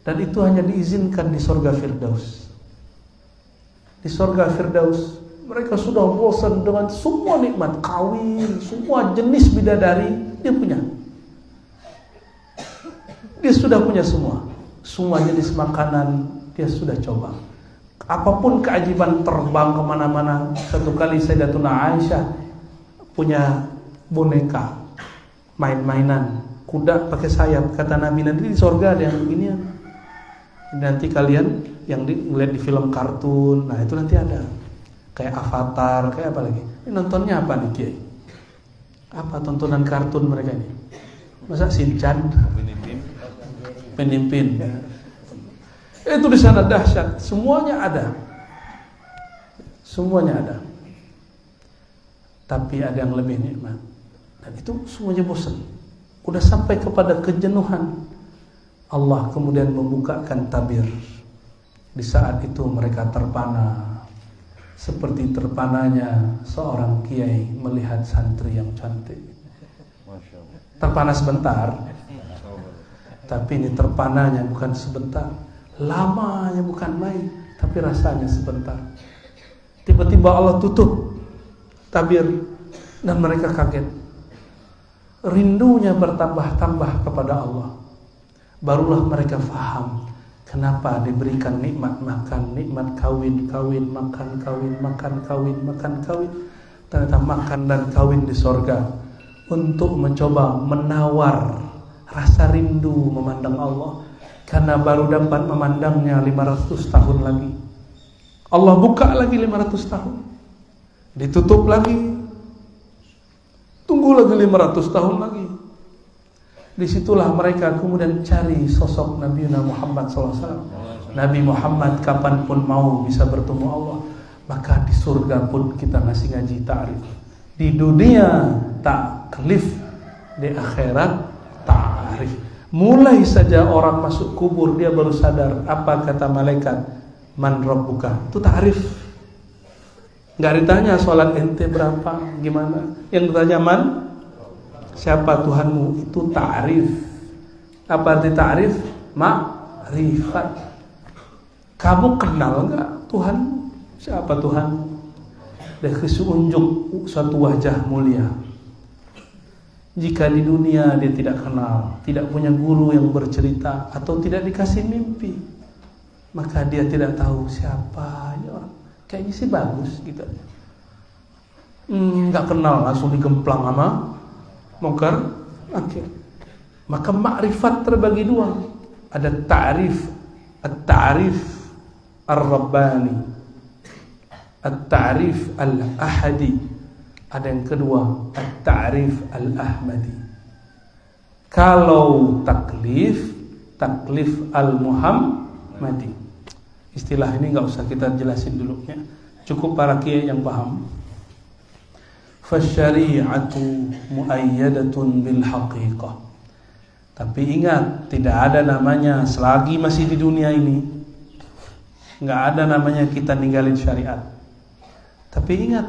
Dan itu hanya diizinkan di surga Firdaus. Di surga Firdaus Mereka sudah bosan dengan semua nikmat, kawin, semua jenis bidadari dia punya. Dia sudah punya semua jenis makanan dia sudah coba. Apapun keajaiban, terbang kemana-mana. Satu kali Sayyidatuna Aisyah punya boneka, main-mainan, kuda pakai sayap. Kata Nabi, nanti di sorga ada yang beginian. Nanti kalian yang lihat di film kartun, nah itu nanti ada. Kayak Avatar, kayak apa lagi? Ini nontonnya apa nih Kiai? Apa tontonan kartun mereka ini? Masa Shinchan? Penimpin. Itu di sana dahsyat, semuanya ada. Semuanya ada. Tapi ada yang lebih nikmat. Dan itu semuanya bosan. Udah sampai kepada kejenuhan. Allah kemudian membukakan tabir. Di saat itu mereka terpana. Seperti terpananya seorang kiai melihat santri yang cantik. Terpana sebentar. Tapi ini terpananya bukan sebentar. Lamanya bukan main. Tapi rasanya sebentar. Tiba-tiba Allah tutup tabir. Dan mereka kaget. Rindunya bertambah-tambah kepada Allah. Barulah mereka faham kenapa diberikan nikmat makan, nikmat kawin, makan, kawin. Ternyata makan dan kawin di sorga untuk mencoba menawar rasa rindu memandang Allah. Karena baru dapat memandangnya 500 tahun lagi. Allah buka lagi 500 tahun. Ditutup lagi. Tunggu lagi 500 tahun lagi. Disitulah mereka kemudian cari sosok Nabi Muhammad SAW. Nabi Muhammad kapanpun mau bisa bertemu Allah. Maka di surga pun kita masih ngaji ta'rif. Di dunia taklif, di akhirat ta'rif. Mulai saja orang masuk kubur dia baru sadar apa kata malaikat, man rabbuka. Itu ta'rif. Enggak ditanya sholat ente berapa, gimana. Yang ditanya man, siapa Tuhanmu, itu ta'rif. Apa arti ta'rif? Ma'rifat. Kamu kenal enggak Tuhan? Siapa Tuhan? Dia kasih unjuk suatu wajah mulia. Jika di dunia dia tidak kenal, tidak punya guru yang bercerita, atau tidak dikasih mimpi, maka dia tidak tahu siapa ini orang. Kayaknya sih bagus gitu. Enggak kenal, langsung digemplang sama mungkar nakir. Maka makrifat terbagi dua. Ada ta'rif, at-ta'rif ar-rabbani, at-ta'rif al-ahadi. Ada yang kedua, at-ta'rif al-ahmadi. Kalau taklif al-muhammadi. Istilah ini enggak usah kita jelasin dulu ya. Cukup para kiai yang paham. Fasyari'atu muayyadatun bil haqiqah. Tapi ingat, tidak ada namanya selagi masih di dunia ini, enggak ada namanya kita ninggalin syariat. Tapi ingat,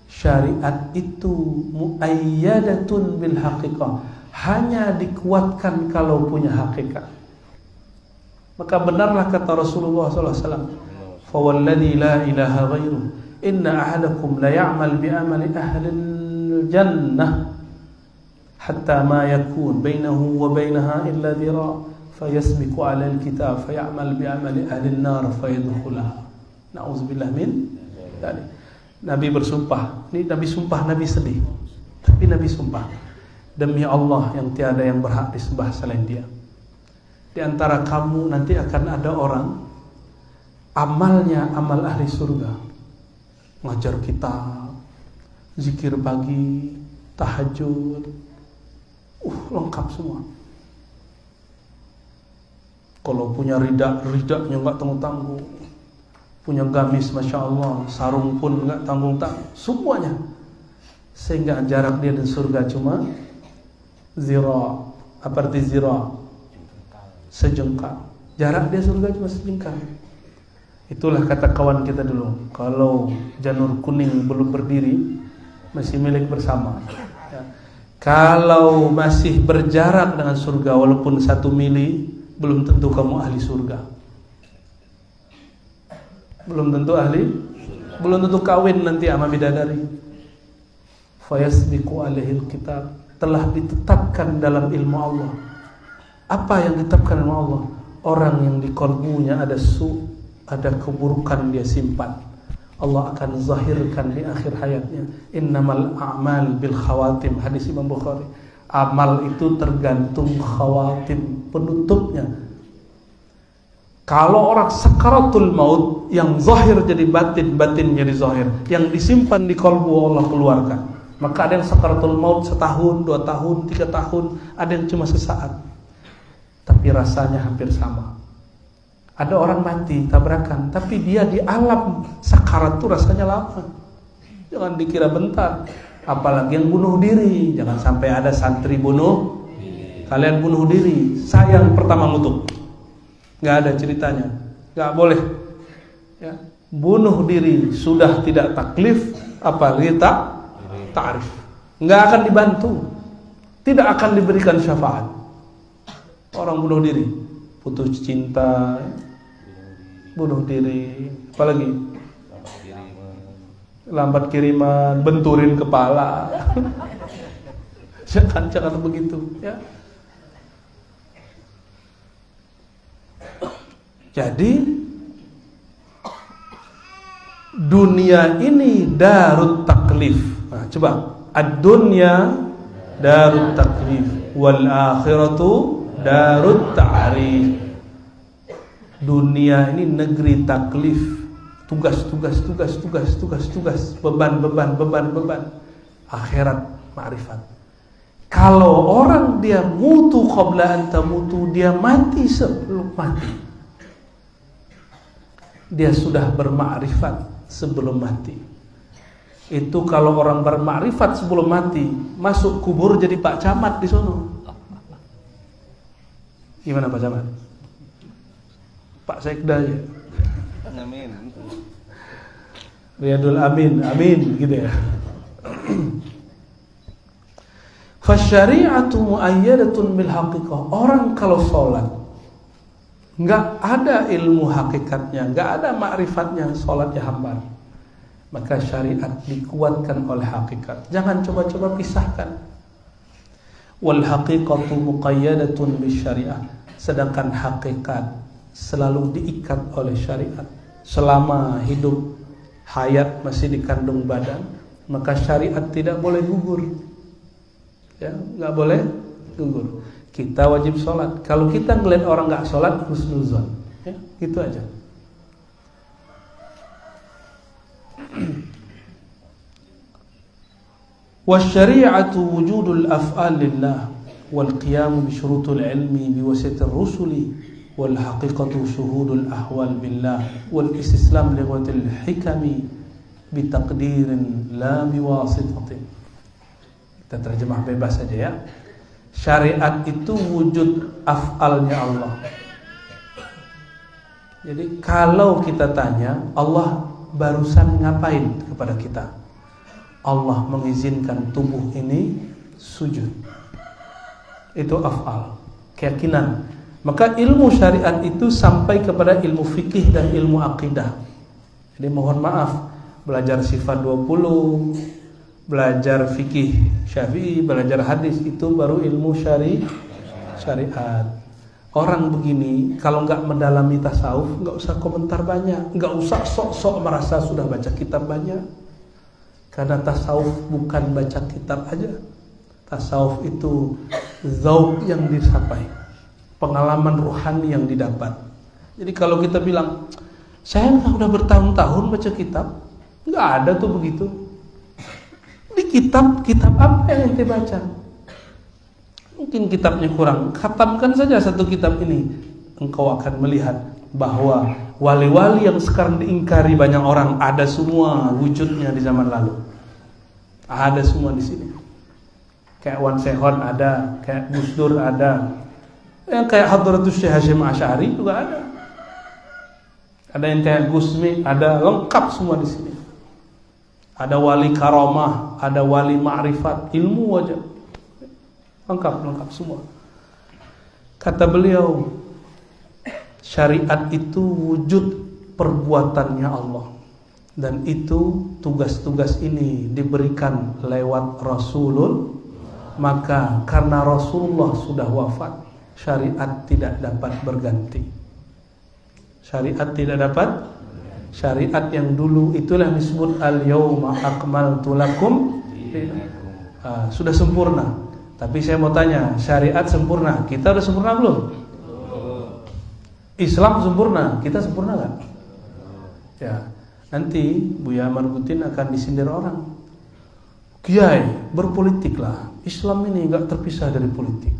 syariat itu muayyadatun bil haqiqah, hanya dikuatkan kalau punya hakikat. Maka benarlah kata Rasulullah SAW, fawalladzi la ilaha ghairuh, inna ahadakum la ya'mal bi amali ahlil jannah hatta ma yakun bainahu wa bainaha illa dhira fayasbiqu 'ala al-kitab fayamal bi amali ahlin nar fayadkhulaha. Nauzubillah min dzalik. Nabi bersumpah, ini Nabi sumpah, Nabi sedih. Tapi Nabi sumpah, demi Allah yang tiada yang berhak disembah selain Dia. Di antara kamu nanti akan ada orang amalnya amal ahli surga, ngajar kitab, zikir pagi, tahajud, lengkap semua. Kalau punya ridaknya nggak tanggung-tanggung, punya gamis masya Allah, sarung pun nggak tanggung-tanggung, semuanya. Sehingga jarak dia dan surga cuma zira. Apa arti zira? Sejengkal. Jarak dia surga cuma sejengkal. Itulah kata kawan kita dulu, kalau janur kuning belum berdiri masih milik bersama ya. Kalau masih berjarak dengan surga walaupun 1 mili, belum tentu kamu ahli surga. Belum tentu ahli belum tentu kawin nanti sama bidadari. Fayasbiqu alaihil kitab, telah ditetapkan dalam ilmu Allah. Apa yang ditetapkan ilmu Allah? Orang yang di kalbunya ada ada keburukan dia simpan, Allah akan zahirkan di akhir hayatnya. Innamal a'mal bil khawatim, hadis Imam Bukhari. Amal itu tergantung khawatim, penutupnya. Kalau orang sakaratul maut, yang zahir jadi batin, batin jadi zahir, yang disimpan di kalbu Allah keluarkan. Maka ada yang sakaratul maut setahun, 2 tahun, 3 tahun, ada yang cuma sesaat, tapi rasanya hampir sama. Ada orang mati tabrakan, tapi dia di alam sakarat itu rasanya lama. Jangan dikira bentar. Apalagi yang bunuh diri, jangan sampai ada santri bunuh. Kalian bunuh diri, sayang pertama ngutuk. Nggak ada ceritanya, nggak boleh. Ya. Bunuh diri sudah tidak taklif, apalagi ta'rif. Nggak akan dibantu, tidak akan diberikan syafaat. Orang bunuh diri, putus cinta, bunuh diri, apalagi lambat kiriman, benturin kepala. Jangan begitu, ya. Jadi dunia ini darut taklif. Nah, coba, ad-dunya darut taklif, wal akhiratu darut ta'rif. Dunia ini negeri taklif, tugas, beban. Akhirat ma'rifat. Kalau orang dia mutu qabla an tamutu, dia mati sebelum mati. Dia sudah bermakrifat sebelum mati. Itu kalau orang bermakrifat sebelum mati, masuk kubur jadi Pak Camat di sono. Gimana Pak Camat? Pak Sekda ya. Amin. Riyadul Amin, amin gitu ya. Fasyari'atu muayyadatun bil haqiqah. Orang kalau sholat nggak ada ilmu hakikatnya, nggak ada makrifatnya, sholatnya hambar. Maka syariat dikuatkan oleh hakikat. Jangan coba-coba pisahkan. Wal haqiqatu muqayyadatun bis syariah. Sedangkan hakikat selalu diikat oleh syariat. Selama hidup hayat masih dikandung badan, maka syariat tidak boleh gugur. Ya, nggak boleh gugur. Kita wajib sholat. Kalau kita ngeliat orang nggak sholat, husnuzon, ya, gitu aja. Wasyari'atu wujudul af'al lillah wal qiyamu bi syurutul ilmi bi wasitir rusuli wal haqiqatu syuhudul ahwal billah wal istislam li ghawatil hikami bi taqdirin la bi wasitatin. Kita terjemah bebas saja ya. Syariat itu wujud af'alnya Allah. Jadi kalau kita tanya, Allah barusan ngapain kepada kita? Allah mengizinkan tubuh ini sujud. Itu af'al, keyakinan. Maka ilmu syariat itu sampai kepada ilmu fikih dan ilmu akidah. Jadi mohon maaf, belajar sifat 20, belajar fikih Syafi'i, belajar hadis, itu baru ilmu syariat. Orang begini kalau nggak mendalami tasawuf, nggak usah komentar banyak, nggak usah sok-sok merasa sudah baca kitab banyak. Karena tasawuf bukan baca kitab aja. Tasawuf itu zauq yang dicapai, pengalaman rohani yang didapat. Jadi kalau kita bilang, saya udah bertahun-tahun baca kitab, nggak ada tuh begitu. Di kitab apa yang ente baca? Mungkin kitabnya kurang. Khatamkan saja satu kitab ini, engkau akan melihat bahwa wali-wali yang sekarang diingkari banyak orang ada semua wujudnya di zaman lalu. Ada semua di sini. Kayak Wan Sehon ada, kayak Gus Dur ada, yang kayak Hadratus Syekh Hasyim Asy'ari juga ada. Ada yang kayak Gusmi, ada, lengkap semua di sini. Ada wali karamah, ada wali ma'rifat, ilmu wajah. Lengkap semua. Kata beliau, syariat itu wujud perbuatannya Allah. Dan itu tugas-tugas ini diberikan lewat Rasulullah. Maka karena Rasulullah sudah wafat, syariat tidak dapat berganti. Syariat tidak dapat. Syariat yang dulu itulah disebut al-yauma akmaltu lakum, sudah sempurna. Tapi saya mau tanya, syariat sempurna, kita udah sempurna belum? Islam sempurna, kita sempurna nggak? Ya, nanti Buya Marbutin akan disindir orang. Kiai, berpolitiklah. Islam ini nggak terpisah dari politik.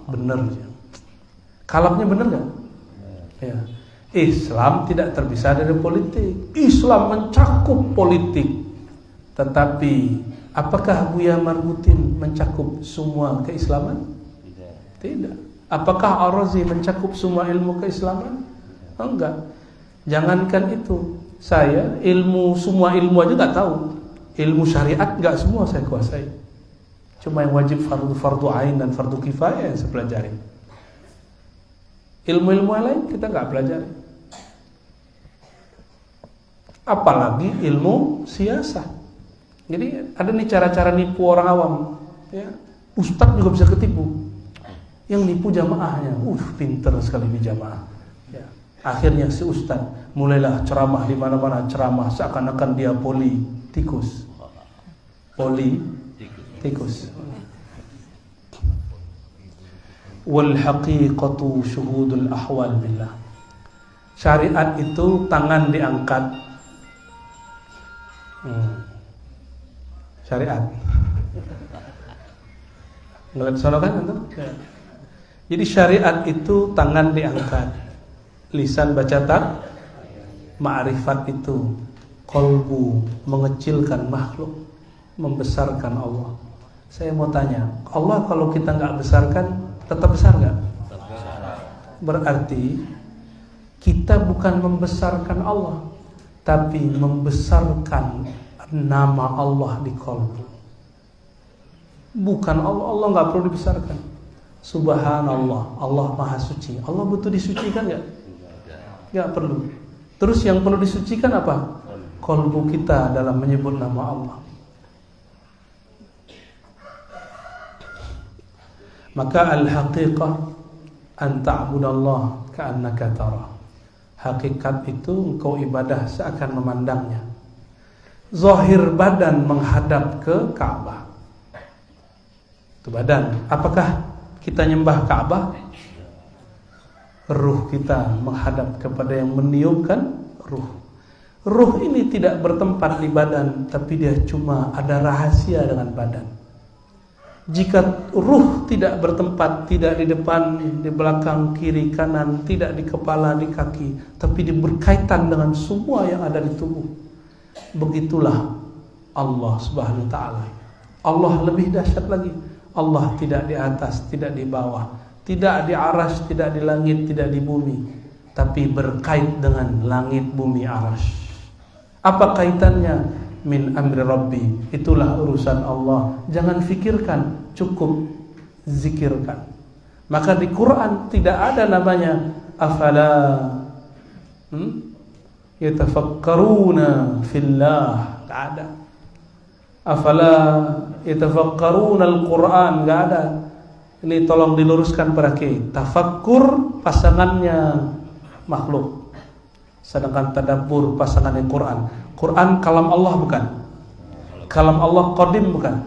Bener ya. Kalapnya bener nggak? Ya. Islam tidak terpisah dari politik. Islam mencakup politik. Tetapi apakah Buya Marbutin mencakup semua keislaman? Tidak. Apakah Ar-Razi mencakup semua ilmu keislaman? Enggak. Jangankan itu, saya semua ilmu aja nggak tahu. Ilmu syariat nggak semua saya kuasai. Cuma yang wajib fardu ain dan fardu kifayah yang saya pelajari. Ilmu-ilmu lain kita nggak pelajari. Apalagi ilmu siasah. Jadi ada nih cara-cara nipu orang awam. Ya. Ustadz juga bisa ketipu. Yang nipu jamaahnya, pinter sekali di jamaah. Ya. Akhirnya si ustadz mulailah ceramah di mana-mana, ceramah seakan-akan dia politikus. Politikus. Wal haqiqatu syuhudul ahwal billah. Syariat itu tangan diangkat. Syariat. Ngeliat sono kan antum? Ya. Jadi syariat itu tangan diangkat, lisan baca tak, ma'rifat itu qalbu mengecilkan makhluk, membesarkan Allah. Saya mau tanya, Allah kalau kita nggak besarkan tetap besar nggak? Berarti kita bukan membesarkan Allah, tapi membesarkan nama Allah di qalbu. Bukan Allah nggak perlu dibesarkan. Subhanallah, Allah Maha Suci. Allah butuh disucikan nggak? Nggak perlu. Terus yang perlu disucikan apa? Qalbu kita dalam menyebut nama Allah. Maka al-haqiqah an ta'budallah ka'annaka tara. Hakikat itu engkau ibadah seakan memandangnya. Zahir badan menghadap ke Ka'bah. Itu badan. Apakah kita nyembah Ka'bah? Ruh kita menghadap kepada yang meniupkan ruh. Ruh ini tidak bertempat di badan, tapi dia cuma ada rahasia dengan badan. Jika ruh tidak bertempat, tidak di depan, di belakang, kiri, kanan, tidak di kepala, di kaki, tapi dia berkaitan dengan semua yang ada di tubuh. Begitulah Allah Subhanahu wa ta'ala. Allah lebih dahsyat lagi. Allah tidak di atas, tidak di bawah, tidak di arsy, tidak di langit, tidak di bumi, tapi berkait dengan langit, bumi, arsy. Apa kaitannya? Min amri Rabbi. Itulah urusan Allah. Jangan fikirkan, cukup zikirkan. Maka di Quran tidak ada namanya afala yatafakkaruna fillah, tidak ada. Afala yatafakkaruna al-Quran, enggak ada. Ini tolong diluruskan para kiai. Tafakkur pasangannya makhluk, sedangkan tadabbur pasangannya Quran. Quran kalam Allah bukan? Kalam Allah qadim bukan?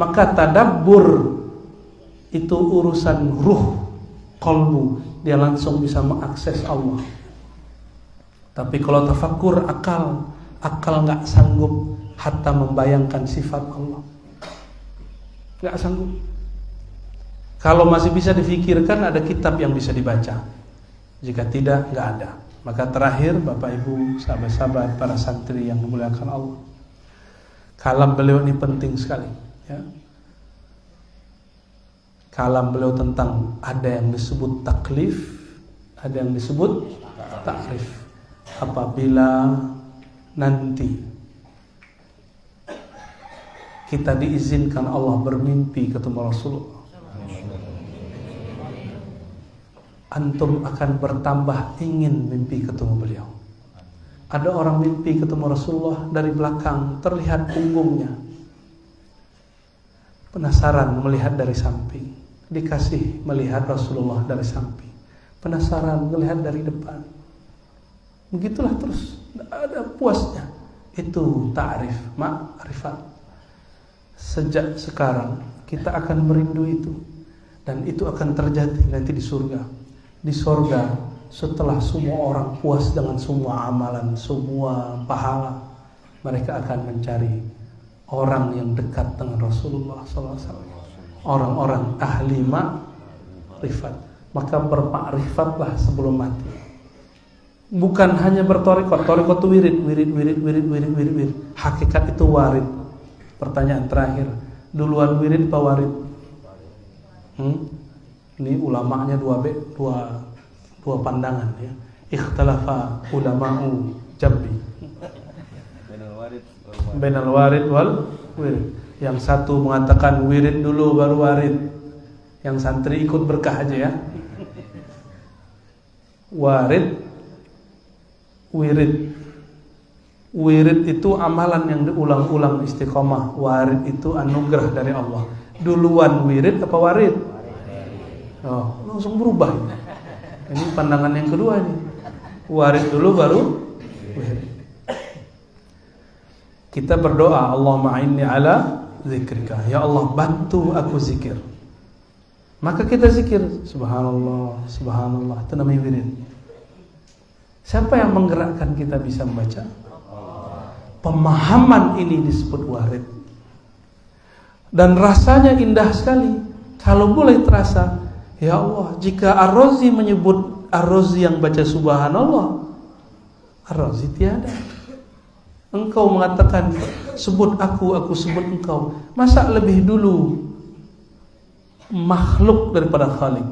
Maka tadabbur itu urusan ruh, qalbu, dia langsung bisa mengakses Allah. Tapi kalau tafakkur akal enggak sanggup hatta membayangkan sifat Allah. Enggak sanggup. Kalau masih bisa difikirkan, ada kitab yang bisa dibaca. Jika tidak, enggak ada. Maka terakhir, Bapak Ibu, sahabat-sahabat, para santri yang dimuliakan Allah, kalam beliau ini penting sekali, ya. Kalam beliau tentang ada yang disebut taklif, ada yang disebut takrif. Apabila nanti kita diizinkan Allah bermimpi ketemu Rasulullah, antum akan bertambah ingin mimpi ketemu beliau. Ada orang mimpi ketemu Rasulullah, dari belakang terlihat punggungnya. Penasaran melihat dari samping, dikasih melihat Rasulullah dari samping. Penasaran melihat dari depan. Begitulah terus, tidak ada puasnya. Itu ta'rif, ma'rifat. Sejak sekarang kita akan merindu itu, dan itu akan terjadi nanti di surga. Di surga, setelah semua orang puas dengan semua amalan, semua pahala, mereka akan mencari orang yang dekat dengan Rasulullah SAW. Orang-orang ahli ma'rifat. Maka berma'rifatlah sebelum mati. Bukan hanya bertorikot. Torikot itu wirid. Hakikat itu warid. Pertanyaan terakhir, duluan wirid apa warid? Ini ulamanya dua pandangan ya. Ikhtalafa ulama'u jambi bainal warid wal wirid. Yang satu mengatakan wirid dulu baru warid. Yang santri ikut berkah aja ya. Wirid itu amalan yang diulang-ulang istiqomah. Warid itu anugerah dari Allah. Duluan wirid apa warid? Oh, langsung berubah. Ini pandangan yang kedua nih. Warid dulu baru wirid. Kita berdoa, Allahumma inni ala zikrika. Ya Allah, bantu aku zikir. Maka kita zikir, subhanallah, subhanallah. Itu namanya wirid. Siapa yang menggerakkan kita bisa membaca? Pemahaman ini disebut warid. Dan rasanya indah sekali. Kalau boleh terasa, ya Allah, jika Ar-Razi menyebut Ar-Razi yang baca subhanallah, Ar-Razi tiada. Engkau mengatakan sebut aku sebut engkau. Masa lebih dulu makhluk daripada Khalik?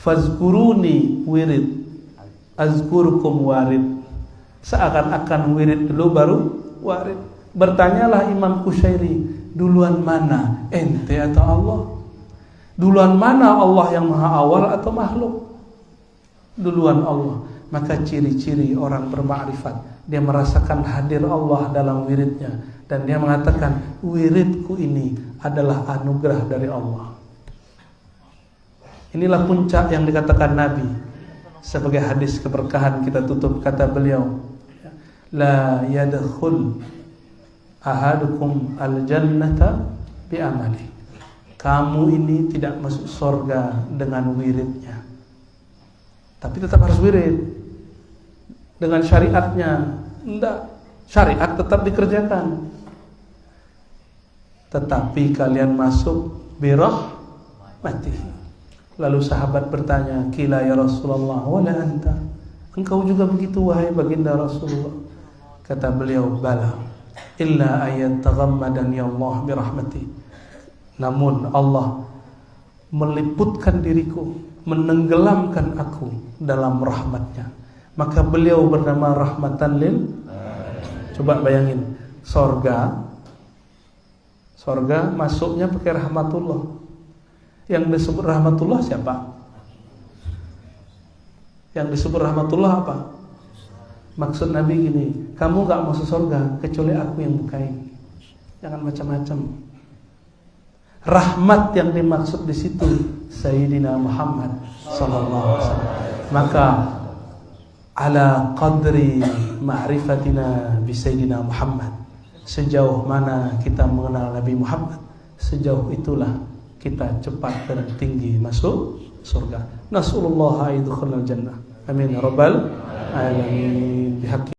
Fazkuruni wirid, azkurukum warid. Seakan-akan wirid dulu baru warid. Bertanyalah Imam Qushairi, duluan mana, ente atau Allah? Duluan mana, Allah yang maha awal atau makhluk? Duluan Allah. Maka ciri-ciri orang bermakrifat, dia merasakan hadir Allah dalam wiridnya, dan dia mengatakan wiridku ini adalah anugerah dari Allah. Inilah puncak yang dikatakan Nabi. Sebagai hadis keberkahan kita tutup, kata beliau, la yadkhul ahadukum al-jannata bi amali. Kamu ini tidak masuk surga dengan wiridnya. Tapi tetap harus wirid. Dengan syariatnya. Enggak, syariat tetap dikerjakan. Tetapi kalian masuk birahmatihi. Lalu sahabat bertanya, "Qila ya Rasulullah, wala anta?" Engkau juga begitu wahai baginda Rasulullah? Kata beliau, "Bala, illa ayat taghammadani Allah birahmati." Namun Allah meliputkan diriku, menenggelamkan aku dalam rahmatnya. Maka beliau bernama rahmatan lil. Coba bayangin, sorga masuknya pakai rahmatullah. Yang disebut rahmatullah siapa? Yang disebut rahmatullah apa? Maksud Nabi gini, kamu gak masuk surga kecuali aku yang bukain. Jangan macam-macam. Rahmat yang dimaksud di situ Sayyidina Muhammad sallallahu alaihi wasallam. Maka ala qadri ma'rifatina bi Sayyidina Muhammad, sejauh mana kita mengenal Nabi Muhammad, sejauh itulah kita cepat dan tinggi masuk surga. Nasallallahu ayyadkhulal jannah. Amin ya rabbal alamin. Bihaqi